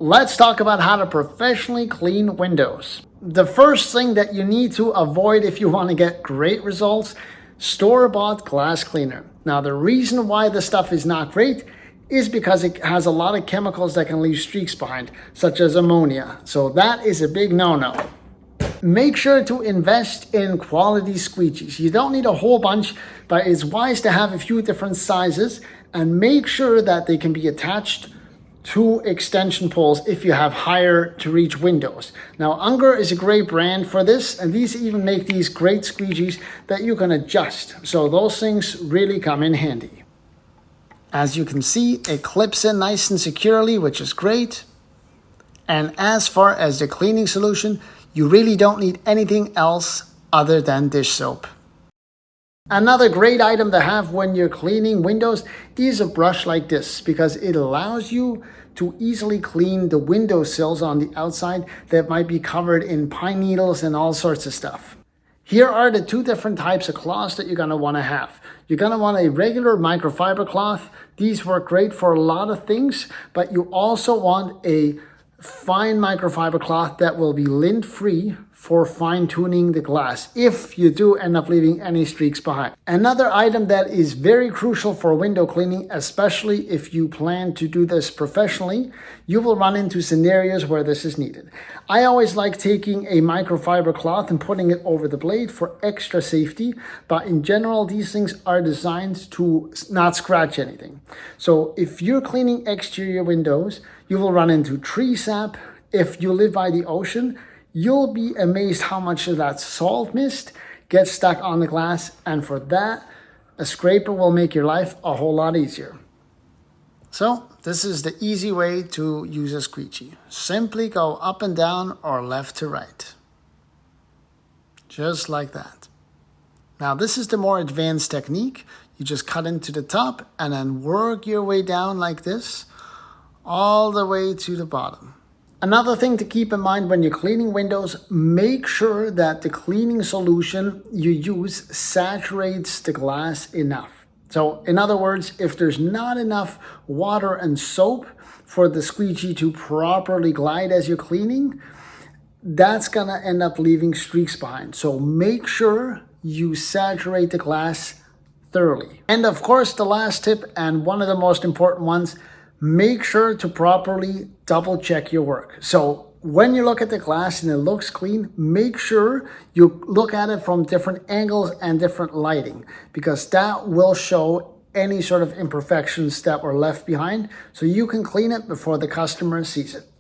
Let's talk about how to professionally clean windows. The first thing that you need to avoid if you want to get great results, store-bought glass cleaner. Now, the reason why this stuff is not great is because it has a lot of chemicals that can leave streaks behind, such as ammonia. So that is a big no-no. Make sure to invest in quality squeegees. You don't need a whole bunch, but it's wise to have a few different sizes and make sure that they can be attached to extension poles if you have higher to reach windows. Now, Unger is a great brand for this, and these even make these great squeegees that you can adjust. So those things really come in handy. As you can see, it clips in nice and securely, which is great. And as far as the cleaning solution, you really don't need anything else other than dish soap. Another great item to have when you're cleaning windows is a brush like this, because it allows you to easily clean the window sills on the outside that might be covered in pine needles and all sorts of stuff. Here are the two different types of cloths that you're going to want to have. You're going to want a regular microfiber cloth. These work great for a lot of things, but you also want a fine microfiber cloth that will be lint free for fine tuning the glass if you do end up leaving any streaks behind. Another item that is very crucial for window cleaning, especially if you plan to do this professionally, you will run into scenarios where this is needed. I always like taking a microfiber cloth and putting it over the blade for extra safety, but in general these things are designed to not scratch anything. So if you're cleaning exterior windows, you will run into tree sap. If you live by the ocean, you'll be amazed how much of that salt mist gets stuck on the glass, and for that, a scraper will make your life a whole lot easier. So this is the easy way to use a squeegee. Simply go up and down or left to right. Just like that. Now this is the more advanced technique. You just cut into the top and then work your way down like this, all the way to the bottom. Another thing to keep in mind when you're cleaning windows, make sure that the cleaning solution you use saturates the glass enough. So in other words, if there's not enough water and soap for the squeegee to properly glide as you're cleaning, that's gonna end up leaving streaks behind. So make sure you saturate the glass thoroughly. And of course, the last tip, and one of the most important ones, make sure to properly double check your work. So when you look at the glass and it looks clean, make sure you look at it from different angles and different lighting, because that will show any sort of imperfections that were left behind, so you can clean it before the customer sees it.